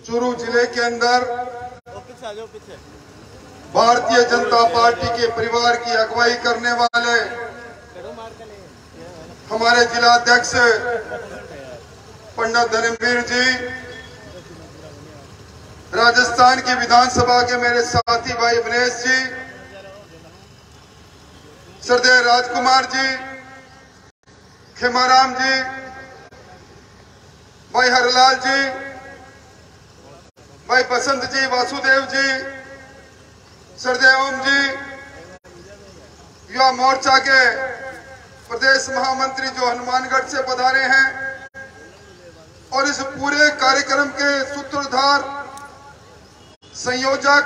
चूरू जिले के अंदर भारतीय जनता पार्टी के परिवार की अगुवाई करने वाले हमारे जिला अध्यक्ष पंडित धर्मवीर जी, राजस्थान की विधानसभा के मेरे साथी भाई अवनेश जी, श्रद्धेय राजकुमार जी, खेमाराम जी, भाई हरलाल जी, भाई बसंत जी, वासुदेव जी, श्रद्धेय ओम जी, युवा मोर्चा के प्रदेश महामंत्री जो हनुमानगढ़ से पधारे हैं और इस पूरे कार्यक्रम के सूत्रधार, संयोजक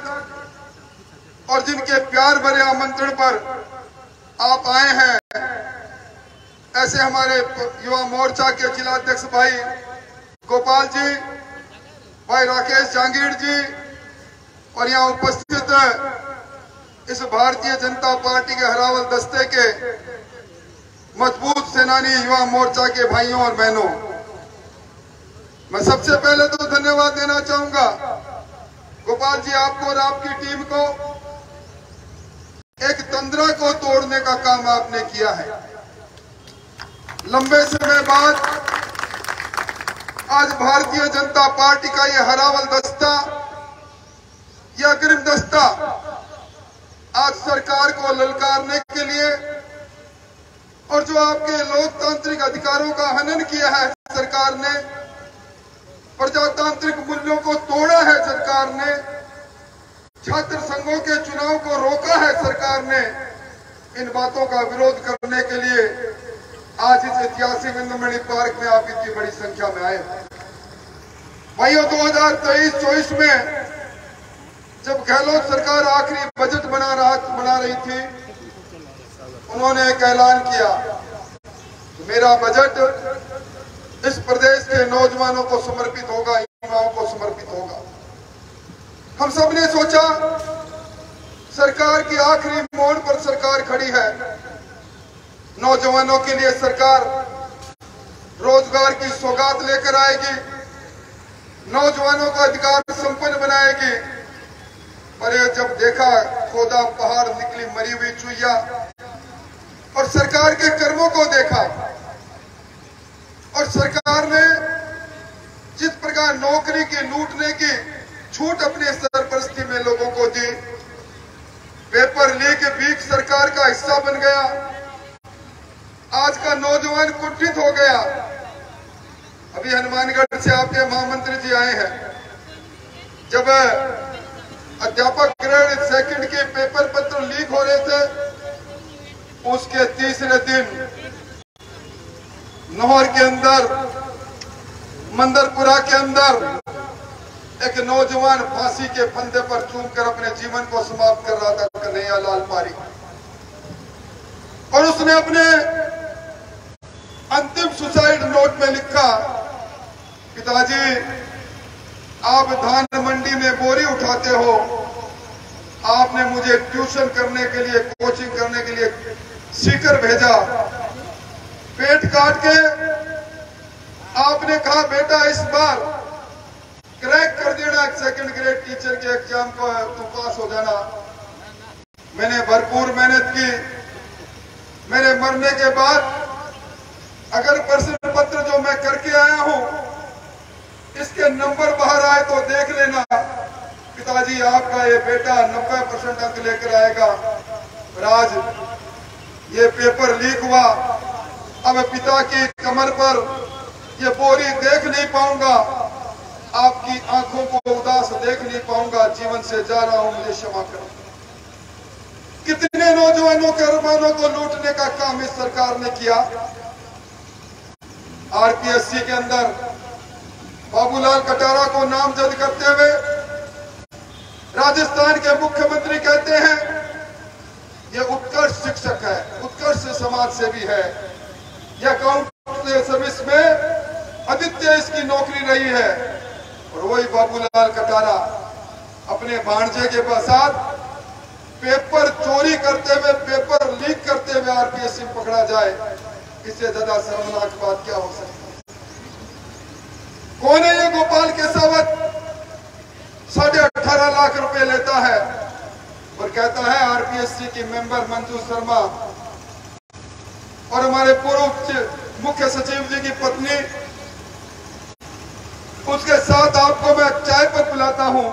और जिनके प्यार भरे आमंत्रण पर आप आए हैं, ऐसे हमारे युवा मोर्चा के जिला अध्यक्ष भाई गोपाल जी, भाई राकेश जांगीर जी और यहाँ उपस्थित इस भारतीय जनता पार्टी के हरावल दस्ते के मजबूत सेनानी युवा मोर्चा के भाइयों और बहनों, मैं सबसे पहले तो धन्यवाद देना चाहूंगा गोपाल जी आपको और आपकी टीम को। एक तंद्रा को तोड़ने का काम आपने किया है। लंबे समय बाद आज भारतीय जनता पार्टी का ये हरावल दस्ता, यह अग्रिम दस्ता आज सरकार को ललकारने के लिए और जो आपके लोकतांत्रिक अधिकारों का हनन किया है सरकार ने, प्रजातांत्रिक मूल्यों को तोड़ा है सरकार ने, छात्र संघों के चुनाव को रोका है सरकार ने, इन बातों का विरोध करने के लिए आज इस ऐतिहासिक इंद्रमणि पार्क में आप इतनी बड़ी संख्या में आए। भाइयों, 2023-24 में जब गहलोत सरकार आखिरी बजट बना रही थी, उन्होंने एक ऐलान किया, मेरा बजट इस प्रदेश के नौजवानों को समर्पित होगा, युवाओं को समर्पित होगा। हम सब ने सोचा सरकार की आखिरी मोड़ पर सरकार खड़ी है, नौजवानों के लिए सरकार रोजगार की सौगात लेकर आएगी, नौजवानों का अधिकार संपन्न बनाएगी। पर ये जब देखा खोदा पहाड़ निकली मरी हुई चुहिया और सरकार के कर्मों को देखा और सरकार ने जिस प्रकार नौकरी की लूटने की छूट अपने सरपरस्ती में लोगों को दी, पेपर लीक भीख सरकार का हिस्सा बन गया। आज का नौजवान कुंठित हो गया। अभी हनुमानगढ़ से आपके महामंत्री जी आए हैं। जब अध्यापक ग्रेड सेकंड के पेपर पत्र लीक हो रहे थे, उसके तीसरे दिन नौहर के अंदर, मंदरपुरा के अंदर एक नौजवान फांसी के फंदे पर चूमकर अपने जीवन को समाप्त कर रहा था, कन्हैया लाल पारी, और उसने अपने अंतिम सुसाइड नोट में लिखा, पिताजी आप धान मंडी में बोरी उठाते हो, आपने मुझे ट्यूशन करने के लिए, कोचिंग करने के लिए सीकर भेजा, पेट काट के आपने कहा बेटा इस बार क्रैक कर देना सेकंड ग्रेड टीचर के एग्जाम को, तू पास हो जाना। मैंने भरपूर मेहनत की। मेरे मरने के बाद अगर प्रश्न पत्र जो मैं करके आया हूं इसके नंबर बाहर आए तो देख लेना, पिताजी आपका ये बेटा 90% अंक लेकर आएगा। राज ये पेपर लीक हुआ, अब पिता की कमर पर ये बोरी देख नहीं पाऊंगा, आपकी आंखों को उदास देख नहीं पाऊंगा, जीवन से जा रहा हूं, मुझे क्षमा करो। कितने नौजवानों के अरमानों को लूटने का काम इस सरकार ने किया। आरपीएससी के अंदर बाबूलाल कटारा को नामजद करते हुए राजस्थान के मुख्यमंत्री कहते हैं ये उत्कर्ष शिक्षक है, उत्कर्ष समाज सेवी है, यह काउंटर सर्विस में आदित्य इसकी नौकरी रही है। और वही बाबूलाल कटारा अपने भांजे के साथ पेपर चोरी करते हुए, पेपर लीक करते हुए आरपीएससी में पकड़ा जाए, इससे ज्यादा शर्मनाक बात क्या हो सकती है। कौन है ये गोपाल केसावत? 18.5 लाख रुपए लेता है और कहता है आरपीएससी की मेंबर मंजू शर्मा और हमारे पूर्व मुख्य सचिव जी की पत्नी, उसके साथ आपको मैं चाय पर पिलाता हूं,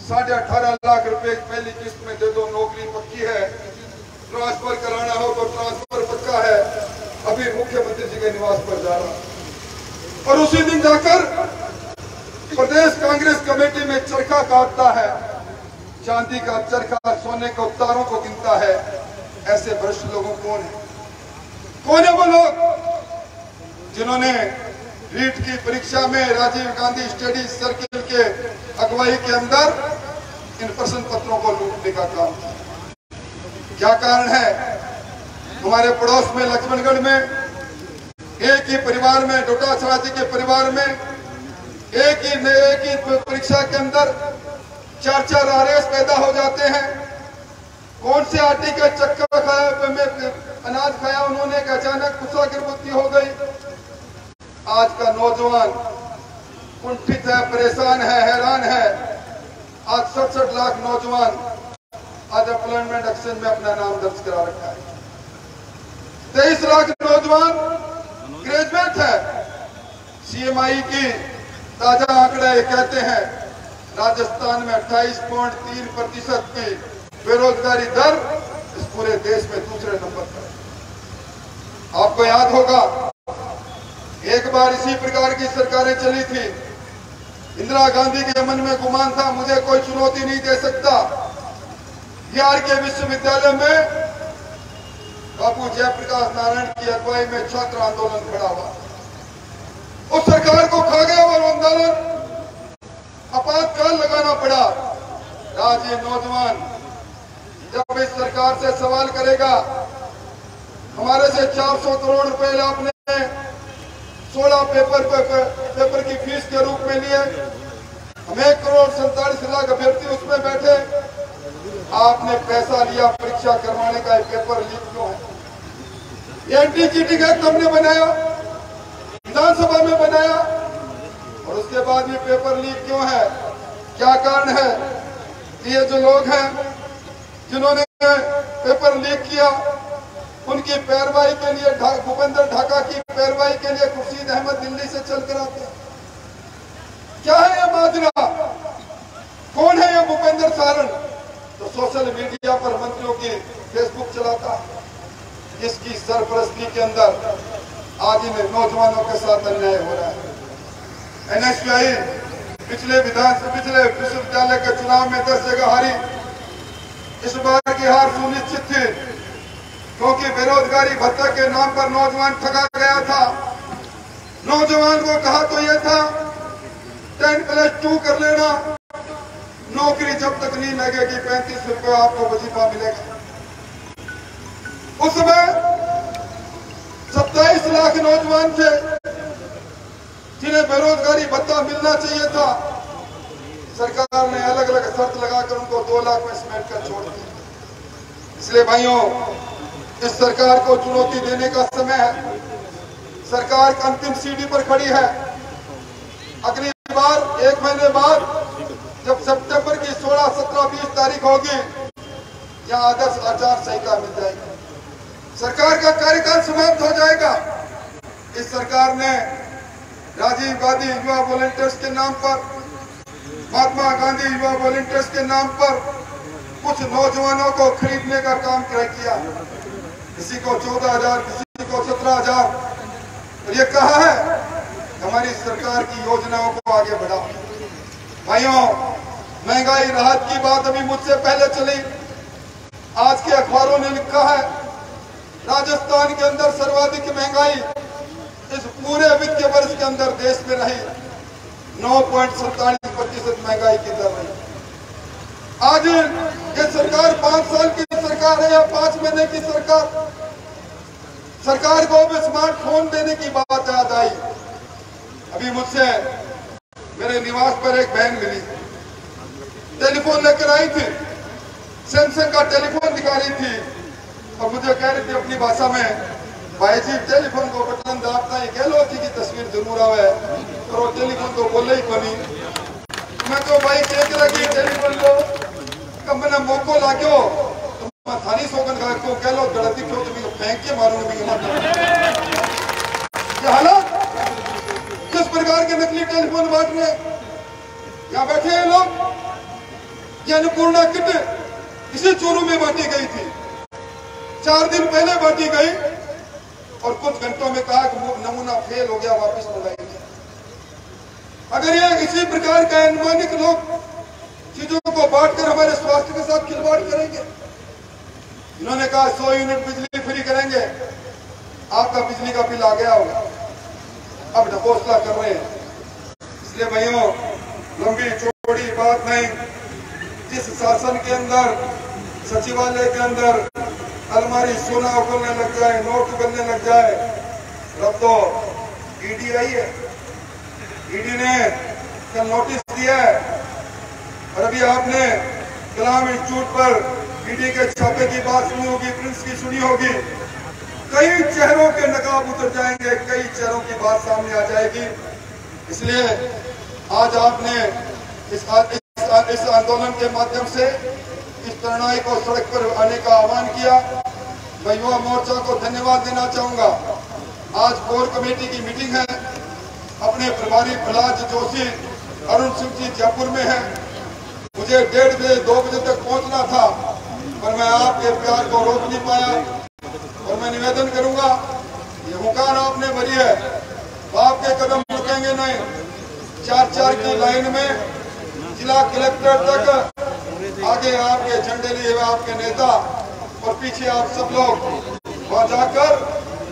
18.5 लाख रुपए पहली किस्त में दे दो, नौकरी पक्की है, ट्रांसफर कराना हो तो ट्रांसफर पक्का है। अभी मुख्यमंत्री जी के निवास पर जा रहा और उसी दिन जाकर प्रदेश कांग्रेस कमेटी में चरखा काटता है, चांदी का चरखा सोने के तारों को गिनता है। ऐसे भ्रष्ट लोगों कौन है वो लोग जिन्होंने रीट की परीक्षा में राजीव गांधी स्टडी सर्किल के अगुवाई के अंदर इन प्रश्न पत्रों को लूटने का काम किया? क्या कारण है? हमारे पड़ोस में लक्ष्मणगढ़ में एक ही परिवार में, डोटासरा जी के परिवार में एक ही परीक्षा के अंदर 4 आरएस पैदा हो जाते हैं। कौन से आटे का चक्का खाया में अनाज खाया उन्होंने, अचानक कुशागिरबुद्धि हो गई। आज का नौजवान कुंठित है, परेशान है, हैरान है। आज 67 लाख नौजवान आज एम्प्लॉयमेंट एक्सचेंज में अपना नाम दर्ज करा रखा है। 23 लाख नौजवान ग्रेजुएट है। सीएमआई की ताजा आंकड़ा ये कहते हैं राजस्थान में 28.3% की बेरोजगारी दर इस पूरे देश में दूसरे नंबर पर। आपको याद होगा एक बार इसी प्रकार की सरकारें चली थी, इंदिरा गांधी के मन में गुमान था मुझे कोई चुनौती नहीं दे सकता। बिहार के विश्वविद्यालय में बाबू जयप्रकाश नारायण की अगुवाई में छात्र आंदोलन खड़ा हुआ। उस सरकार को खा गया और आंदोलन आपातकाल लगाना पड़ा। आज ये नौजवान जब इस सरकार से सवाल करेगा, हमारे से 400 करोड़ रुपए आपने 16 पेपर की फीस के रूप में लिए, हम 1 करोड़ 47 लाख अभ्यर्थी उसमें बैठे, आपने पैसा लिया परीक्षा करवाने का, पेपर लीक क्यों है? ये एंटी चीटिंग एक्ट हमने बनाया, विधानसभा में बनाया और उसके बाद भी पेपर लीक क्यों है? क्या कारण है? ये जो लोग हैं जिन्होंने पेपर लीक किया, उनकी पैरवाई के लिए भूपेंद्र ढाका की पैरवाई के लिए खुर्शीद अहमद दिल्ली से चल कर आते हैं। क्या है ये माजरा? कौन है ये भूपेंद्र सारण तो सोशल मीडिया पर मंत्रियों की फेसबुक चलाता है, जिसकी सरपरस्ती के अंदर आज इन नौजवानों के साथ अन्याय हो रहा है। एनएसयूआई पिछले विश्वविद्यालय के चुनाव में 10 जगह हारी। इस बार की हार सुनिश्चित थी क्योंकि बेरोजगारी भत्ता के नाम पर नौजवान ठगा गया था। नौजवान को कहा तो यह था 10+2 कर लेना, नौकरी जब तक नहीं लगेगी 35 रुपये आपको वजीफा मिलेगा। उस समय 27 लाख नौजवान थे जिन्हें बेरोजगारी भत्ता मिलना चाहिए था। सरकार ने अलग अलग शर्त लगाकर उनको 2 लाख में समेट कर छोड़ दिया। इसलिए भाइयों, इस सरकार को चुनौती देने का समय है। सरकार अंतिम सीढ़ी पर खड़ी है। अगली बार 1 महीने बाद जब सितंबर की 16, 17, 20 तारीख होगी, यहां आदर्श आचार संहिता मिल जाएगी, सरकार का कार्यकाल समाप्त हो जाएगा। इस सरकार ने राजीव गांधी युवा वॉलंटियर्स के नाम पर, महात्मा गांधी युवा वॉलंटियर्स के नाम पर कुछ नौजवानों को खरीदने का काम किया। किसी को 14,000, किसी को 17,000, और ये कहा है हमारी सरकार की योजनाओं को आगे बढ़ाओ। भाइयों, महंगाई राहत की बात अभी मुझसे पहले चली। आज के अखबारों ने लिखा है राजस्थान के अंदर सर्वाधिक महंगाई इस पूरे वित्त वर्ष के अंदर देश में रही। 9.47% महंगाई की दर रही। आज ये सरकार 5 साल की सरकार है या 5 महीने की सरकार, सरकार को भी स्मार्टफोन देने की बात याद आई। अभी मुझसे मेरे निवास पर एक बहन मिली, टेलीफोन लेकर आई थी, सैमसंग का टेलीफोन दिखा रही थी और मुझे कह रही थी अपनी भाषा में, भाई जी टेलीफोन को बटन दाबता है, कह लो जी की तस्वीर जरूर आवे और टेलीफोन को बोले ही बनी। मैं तो भाई केक लगी टेलीफोन को कब मैंने मौको लाग्यो तो मैं थानी सोगन का को कह लो गलती क्यों तो मैं फेंक के मारूंगा ये हालत किस प्रकार के नकली टेलीफोन बांट रहे यहाँ बैठे हैं लोग। ये अन्नपूर्णा किट इसी चोरों में बांटी गई थी, 4 दिन पहले बांटी गई और कुछ घंटों में कहा कि नमूना फेल हो गया, वापस मंगाएंगे। अगर ये इसी प्रकार का अनुमानित लोग चीजों को बांटकर हमारे स्वास्थ्य के साथ खिलवाड़ करेंगे। इन्होंने कहा 100 यूनिट बिजली फ्री करेंगे, आपका बिजली का बिल आ गया होगा, अब ढकोसला कर रहे हैं। इसलिए भाइयों लंबी चौड़ी बात नहीं, जिस शासन के अंदर सचिवालय के अंदर अलमारी सोना उगलने लग जाए, नोट उगलने लग जाए, तब तो ईडी आई है। ईडी ने कल नोटिस दिया है और अभी आपने कलाम इंस्टीट्यूट पर ईडी के छापे की बात सुनी होगी, प्रिंस की सुनी होगी। कई चेहरों के नकाब उतर जाएंगे, कई चेहरों की बात सामने आ जाएगी। इसलिए आज आपने इस आंदोलन के माध्यम से इस तरुणाई को सड़क पर आने का आह्वान किया। मैं युवा मोर्चा को धन्यवाद देना चाहूंगा। आज कोर कमेटी की मीटिंग है, अपने प्रभारी प्रहलाद जोशी अरुण सिंह जी जयपुर में है। मुझे 1:30 बजे 2 बजे तक पहुंचना था, पर मैं आपके प्यार को रोक नहीं पाया। और मैं निवेदन करूंगा, ये हुकार आपने भरी है, आपके कदम रुकेंगे नहीं। 4-4 की लाइन में जिला कलेक्टर तक आगे आपके झंडे लिए हुए आपके नेता और पीछे आप सब लोग वहां जाकर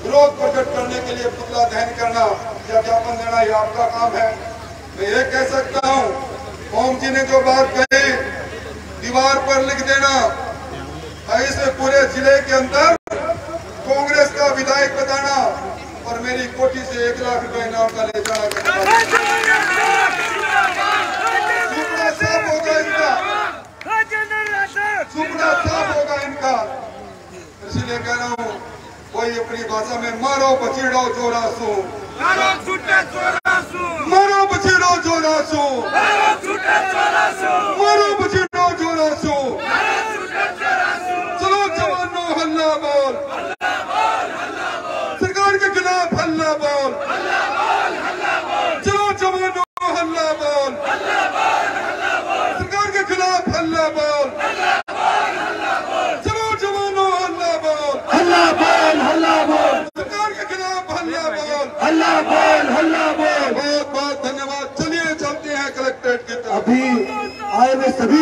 विरोध प्रकट करने के लिए पुतला दहन करना या ज्ञापन देना, ये आपका काम है। मैं ये कह सकता हूँ, ओम जी ने जो बात कही दीवार पर लिख देना, ऐसे पूरे जिले के अंदर कांग्रेस का विधायक बताना और मेरी कोठी से 1 लाख रुपए इनाम का ले जाना। सुपना साफ होगा इनका, सुपना साफ होगा इनका। इसलिए कह रहा हूँ, कोई अपनी भाषा में मारो बचीड़ो जोरासू, मारो बचीड़ो जोरासू, मारो बचीड़ो जोरासू। चलो जवानों हल्ला बोल, सरकार के खिलाफ हल्ला बोल, चलो जवानों हल्ला बोल, सरकार के खिलाफ हल्ला बोल, चलो जवानों हल्ला बोल, हल्ला बोल, हल्ला बोल, सरकार के खिलाफ हल्ला बोल, हल्ला बोल, हल्ला बोल। बहुत बहुत धन्यवाद। चलिए चलते हैं कलेक्ट्रेट की तरफ। अभी आए हुए सभी